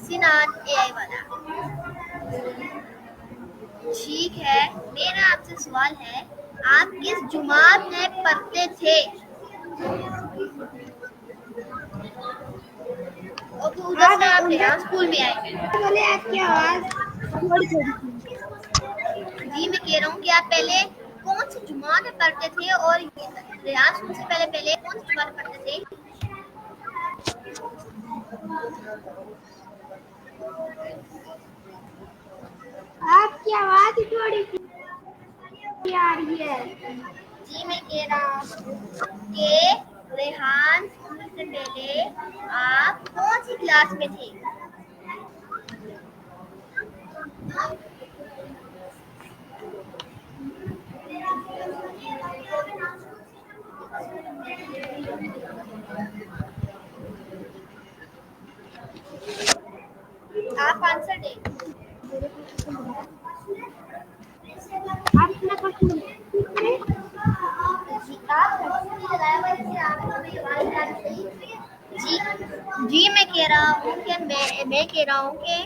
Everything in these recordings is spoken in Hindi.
सिनान एआई वाला। ठीक है, मेरा आपसे सवाल है, आप किस जुमात में पढ़ते थे? और तो उधर से आप रेहान स्कूल में आए। बोले आपकी आवाज थोड़ी थोड़ी सी। जी मैं कह रहा हूँ कि आप पहले कौन सी जुमात में पढ़ते थे और रेहान स्कूल से पहले कौन सी जुमात में पढ़ते थे? आपकी आवाज ही थोड़ी सी आ रही है। जी मैं कह रहा हूँ कि रेहान स्कूल से पहले आप कौन सी क्लास में थे? आप आंसर दें। आप अपना क्वेश्चन जी जी मैं कह रहा हूँ कि मैं कह रहा हूँ कि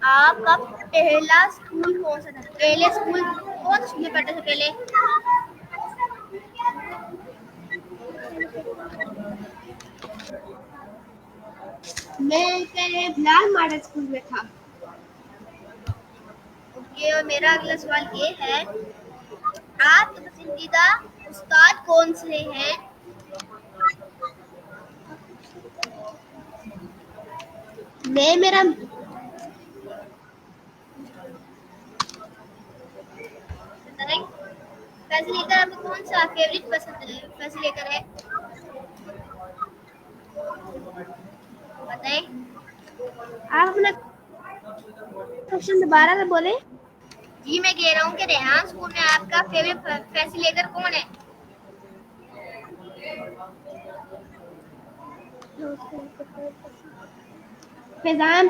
आपका पहला स्कूल कौन सा था? पहले स्कूल कौन स्कूल में पढ़ते थे पहले? मैं पहले बिलाल मॉडल स्कूल में था। ओके, और मेरा अगला सवाल ये है, आपके पसंदीदा उस्ताद कौन से हैं? मैं मेरा फैसिलेटर आपको कौन सा फेवरेट पसंद है? फैसिलेटर है, बताएं। आप अपना क्वेश्चन दोबारा से बोले। जी मैं कह रहा हूँ कि रेहान स्कूल में आपका फेवरेट फैसिलेटर कौन है? फैजान।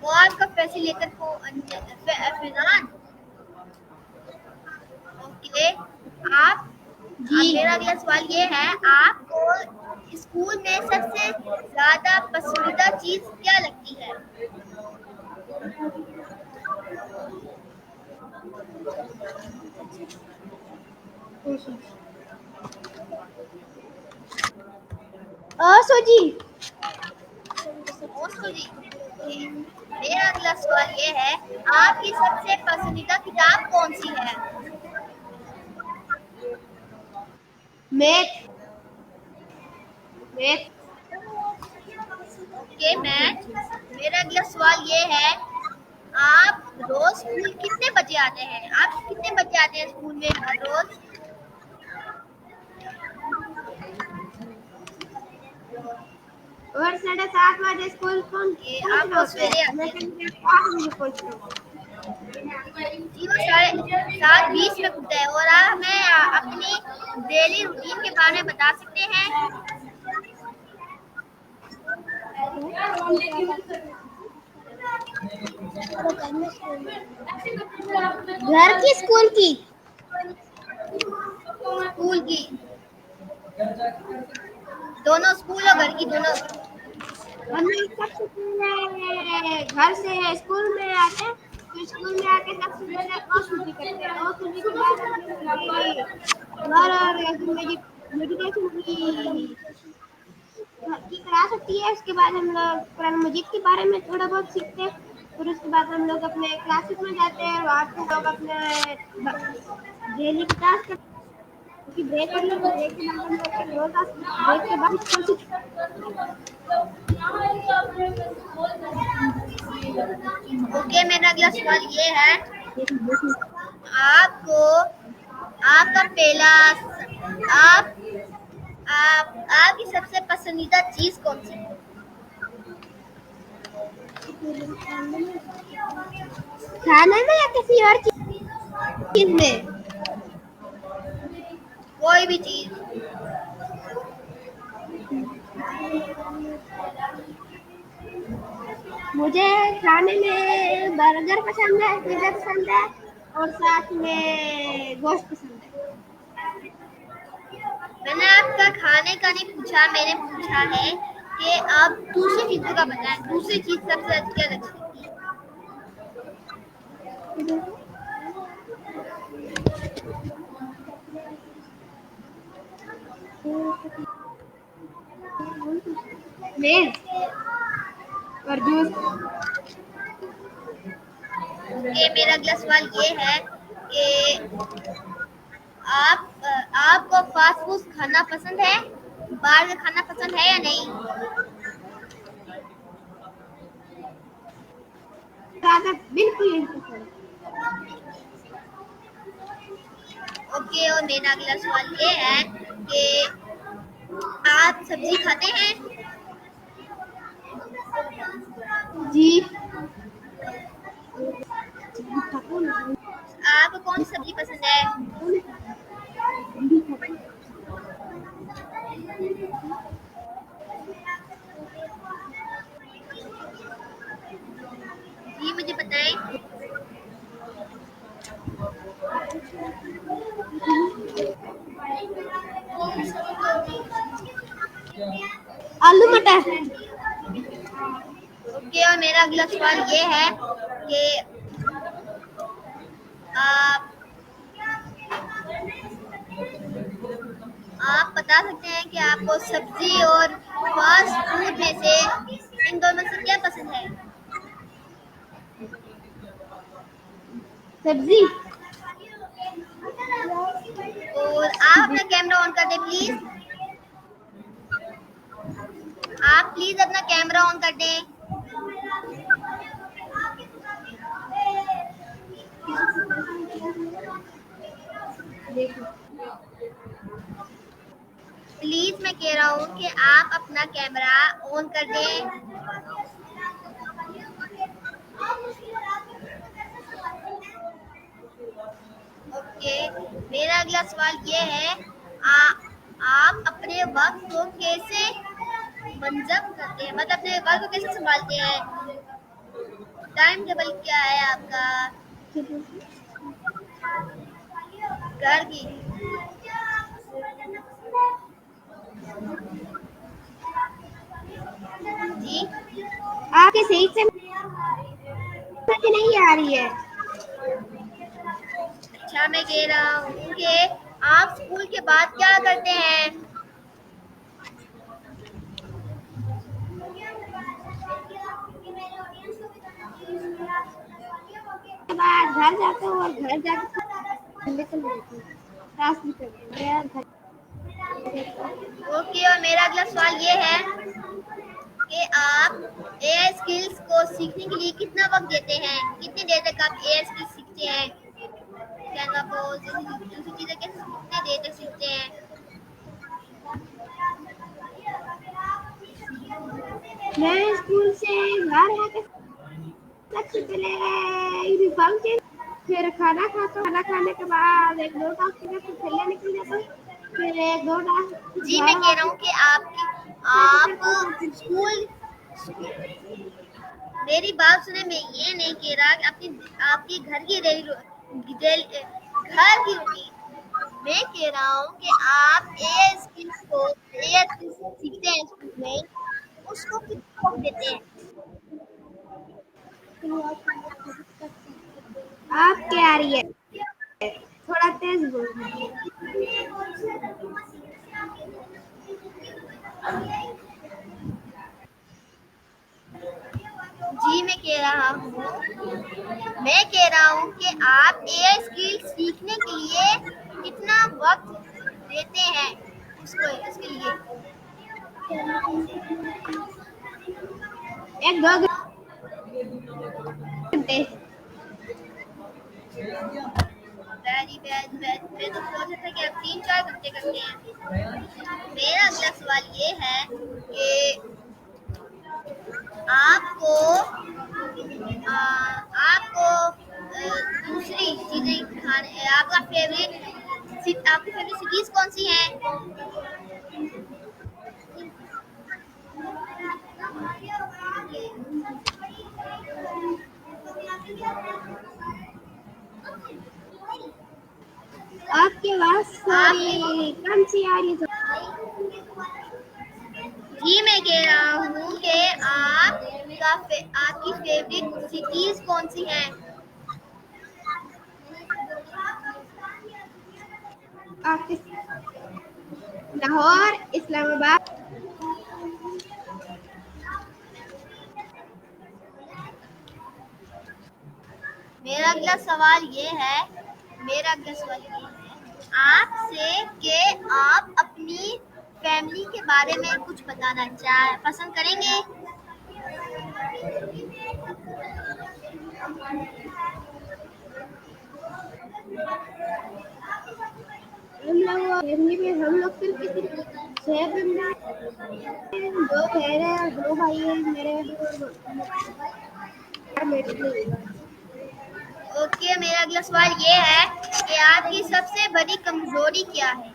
वो आपका फैसिलेटर को फैजान। ओके, आप जी अब मेरा अगला सवाल ये है, आपको स्कूल में सबसे ज्यादा पसंदीदा चीज क्या लगती है? ओसो जी। ओसो जी। ओके, मेरा अगला सवाल ये है, आपकी सबसे पसंदीदा किताब कौन सी है? मैथ। मैथ। Okay math. मेरा अगला सवाल ये है, आप रोज स्कूल कितने बजे आते हैं? आप कितने बजे आते हैं स्कूल में हर रोज? और 7:30 बजे स्कूल ये पहुंचना आपको होता सवेरे है। आते मैं हैं? कभी 8 बजे पहुंचता हूँ। जी वो 7:20 में खुलता है। और आप हमें अपनी डेली रूटीन के बारे में बता सकते हैं? घर की स्कूल की। स्कूल की, दोनों स्कूल और घर की दोनों। हम लोग सबसे पहले घर से स्कूल में आते हैं। तो स्कूल में आके सबसे पहले औसुजी करते हैं। औसुजी के बाद हम लोग अपने घर और मेडिटेशन की क्लास होती है। उसके बाद हम लोग कुरान मजीद के बारे में थोड़ा बहुत सीखते हैं। फिर उसके बाद हम लोग अपने क्लासेस में जाते हैं। वहाँ पे लोग अपने डेली की टास्क की ब्रेक होती है। ब्रेक के बाद हम लोग एक रोज ब्रेक के बाद स्कूल से ओके, मेरा अगला सवाल ये है, आपको आपका पहला आप आपकी सबसे पसंदीदा चीज कौन सी है? खाने में या किसी और चीज में। कोई भी चीज। मुझे खाने में बर्गर पसंद है, पिज्जा पसंद है और साथ में गोश्त पसंद है। मैंने आपका खाने का नहीं पूछा, मैंने पूछा है कि आप दूसरी चीजों का बताएं, दूसरी चीज सबसे अच्छी लगती है। मेज और जूस। कि मेरा अगला सवाल ये है कि आपको फास्ट फूड खाना पसंद है, बाहर का खाना पसंद है या नहीं? बिल्कुल नहीं पसंद। ओके, और मेरा अगला सवाल ये है कि आप सब्जी खाते हैं? जी। आपको कौन सी सब्जी पसंद है? जी मुझे बताएं। आलू मटर। ओके, और मेरा अगला सवाल ये है कि आप आप बता सकते हैं कि आपको सब्जी और फास्ट फूड में से इन दोनों में से क्या पसंद है? सब्जी। और आप अपना कैमरा ऑन कर दें प्लीज। आप प्लीज अपना कैमरा ऑन कर दें। प्लीज मैं कह रहा हूँ कि आप अपना कैमरा ऑन कर दें। ओके, मेरा अगला सवाल ये है, आप अपने वक्त को कैसे मंजम करते हैं, मतलब अपने वक्त को कैसे संभालते हैं? टाइम टेबल क्या है आपका घर की? जी आपके सही से समझ नहीं आ रही है। अच्छा, मैं कह रहा हूँ कि आप स्कूल के बाद क्या करते हैं? के बाद घर जाते हो और घर जाके ठंडे चल जाती है। क्लास भी करते हैं घर। ओके, और मेरा अगला सवाल ये है कि आप एआई स्किल्स को सीखने के लिए कितना वक्त देते हैं? कितनी देर तक आप एआई स्किल्स सीखते हैं? कैनवा पोज दूसरी चीजें कैसे कितने देर तक सीखते हैं? मैं स्कूल से घर आके सबसे पहले यूनिफॉर्म चेंज, फिर खाना खाता हूँ। खाना खाने के बाद एक दो टास्क करके फिर खेलने निकल जाता हूँ। फिर एक दो टास्क जी मैं घर कह रहा वापस हूँ कि आप स्कूल, मेरी बात सुने, मैं ये नहीं कह रहा कि आपकी घर की घर की रूटीन, मैं कह रहा हूँ कि आप एआई स्किल्स सीखते हैं स्कूल में, उसको कितना वक्त देते हैं? आप क्या आ रही है? थोड़ा तेज बोल। जी मैं कह रहा हूँ कि आप एआई स्किल सीखने के लिए कितना वक्त देते हैं उसके लिए? एक दो घंटे। वेरी बैड बैड, मैं तो सोचा था कि आप 3-4 घंटे करते हैं। मेरा अगला सवाल ये है कि आपको आपको दूसरी चीजें खाने, आपकी फेवरेट सिटीज कौन सी हैं? आपकी आवाज आपकी थोड़ी कम सी आ रही है। जी मैं कह रहा आपकी फेवरेट सिटीज कौन सी हैं? आपके लाहौर, इस्लामाबाद। मेरा अगला सवाल ये है आपसे कि आप अपनी फैमिली के बारे में कुछ बताना पसंद करेंगे? फैमिली में हम लोग सिर्फ छह बंदे हैं, दो बहन है और दो भाई है मेरे। ओके, मेरा अगला सवाल ये है कि आपकी सबसे बड़ी कमजोरी क्या है?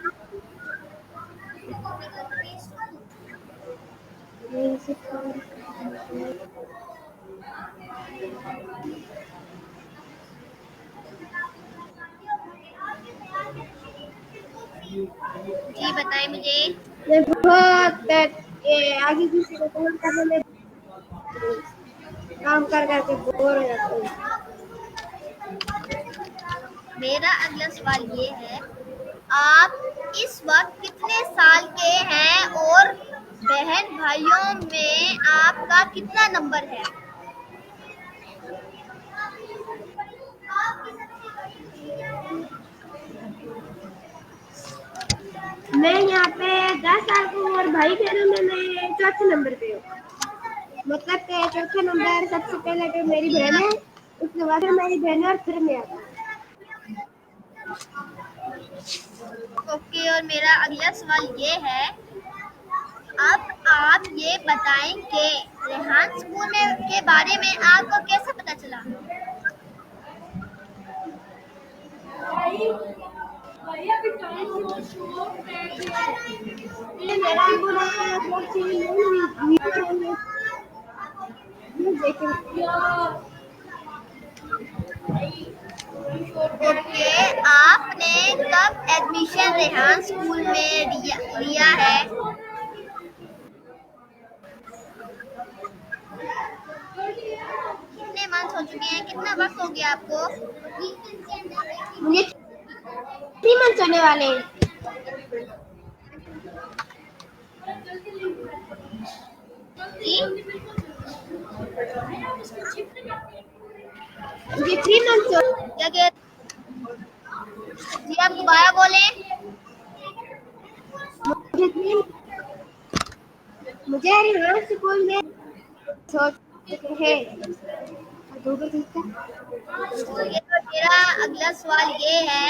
जी बताएं मुझे। मैं बहुत आगे किसी को कॉल करने में काम कर करके बोर हो जाता हूँ। मेरा अगला सवाल ये है, आप इस वक्त कितने साल के हैं और बहन भाइयों में आपका कितना नंबर है? मैं यहाँ पे 10 साल को हूँ और भाई बहनों में मैं चौथे नंबर पे हूँ। मतलब कि चौथे नंबर सबसे पहले तो मेरी बहन है, उसके बाद फिर मेरी बहन और फिर मैं आता हूँ। ओके, और मेरा अगला सवाल ये है, अब आप ये बताएं कि रेहान स्कूल में के बारे में आपको कैसे पता चला? मेरा ओके, आपने कब एडमिशन रेहान स्कूल में लिया है? कितने मंथ हो चुके हैं, कितना वक्त हो गया आपको? मुझे 3 मंथ होने वाले हैं। जी मुझे 3 मंथ क्या कह जी आप दोबारा बोले। मुझे रेहान स्कूल में सोच है। ओके, तो मेरा अगला सवाल ये है,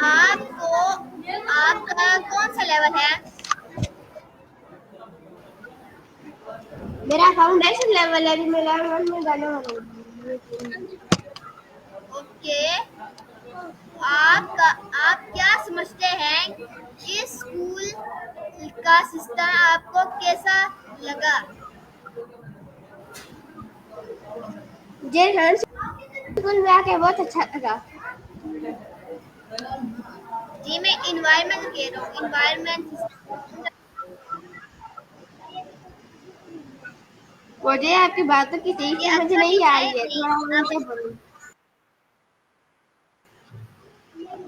आपको आपका कौन सा लेवल है? मेरा फाउंडेशन लेवल है, अभी मैं लेवल 1 में जाने वाला हूँ। ओके, आप क्या समझते हैं, इस स्कूल का सिस्टम आपको कैसा लगा? मुझे रेहान स्कूल में आके बहुत अच्छा लगा। जी मैं इन्वायरमेंट कह रहा हूँ, इन्वायरमेंट। मुझे आपकी बातों की सही ये समझ अच्छा नहीं आ है रही है, कि थोड़ा ऊंचा बोलो।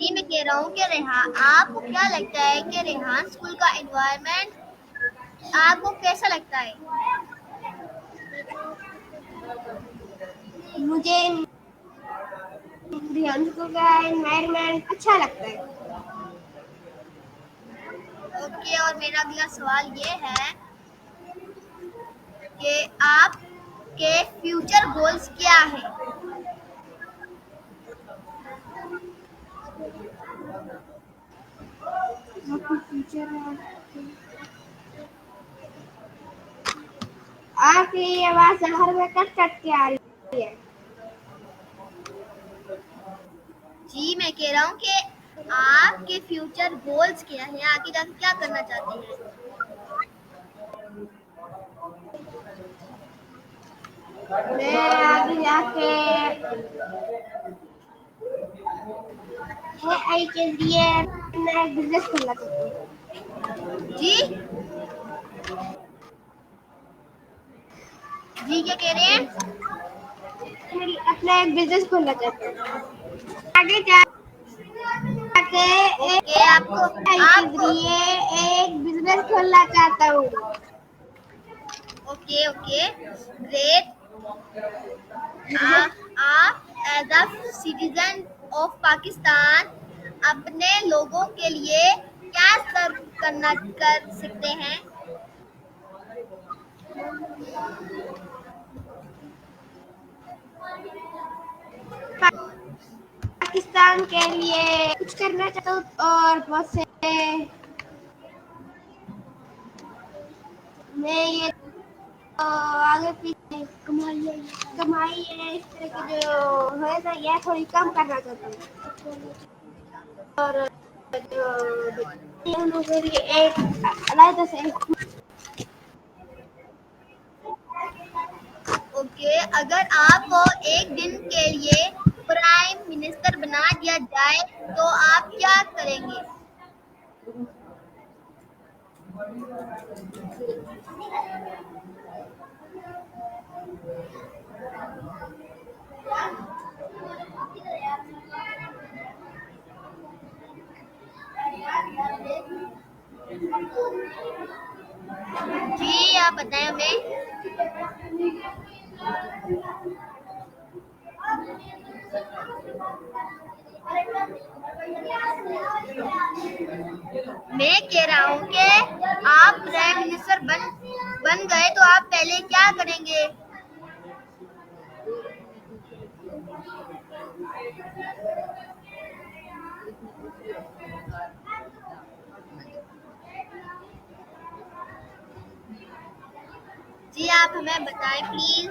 जी मैं कह रहा हूँ कि रेहान, आपको क्या लगता है कि रेहान स्कूल का इन्वायरमेंट आपको कैसा लगता है? मुझे रेहान स्कूल का एनवायरनमेंट अच्छा लगता है। ओके, और मेरा अगला सवाल ये है कि आपके फ्यूचर गोल्स क्या है? आपकी आवाज हर में कट कट के आ रही है। जी मैं कह रहा हूँ कि आपके फ्यूचर गोल्स क्या है, आगे जाके क्या करना चाहते हैं? मैं आगे जाके एआई के लिए मैं बिजनेस खोलना चाहती हूँ। जी जी क्या कह रहे हैं? मैं अपना एक बिजनेस खोलना चाहता हूँ। आगे जाके ओके आपको AI के आप जरिए एक बिजनेस खोलना चाहता हूँ। Okay okay great. आप as a citizen of Pakistan अपने लोगों के लिए क्या सर्व कर सकते हैं? पाकिस्तान के लिए कुछ करना चाहता हूँ और बहुत से मैं ये आगे पीछे कमाई है इस तरह की जो है ना यह थोड़ी कम करना चाहता हूँ और जो उन के लिए एक अलग से ओके अगर आपको एक दिन के लिए प्राइम मिनिस्टर बना दिया जाए तो आप क्या करेंगे? जी आप बताएं हमें। मैं कह रहा हूँ कि आप प्राइम मिनिस्टर बन गए तो आप पहले क्या करेंगे? जी आप हमें बताएं प्लीज।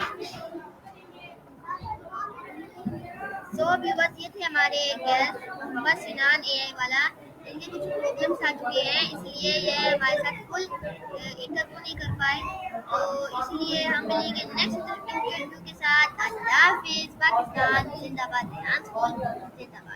सो व्यूवर्स ये थे हमारे गेस्ट मोहम्मद सिनान एआई वाला। इनके कुछ प्रॉब्लम्स आ चुके हैं इसलिए ये हमारे साथ फुल इंटरव्यू नहीं कर पाए, तो इसलिए हम मिलेंगे नेक्स्ट इंटरव्यू के साथ। अल्लाह हाफिज। पाकिस्तान जिंदाबाद। जिंदाबाद।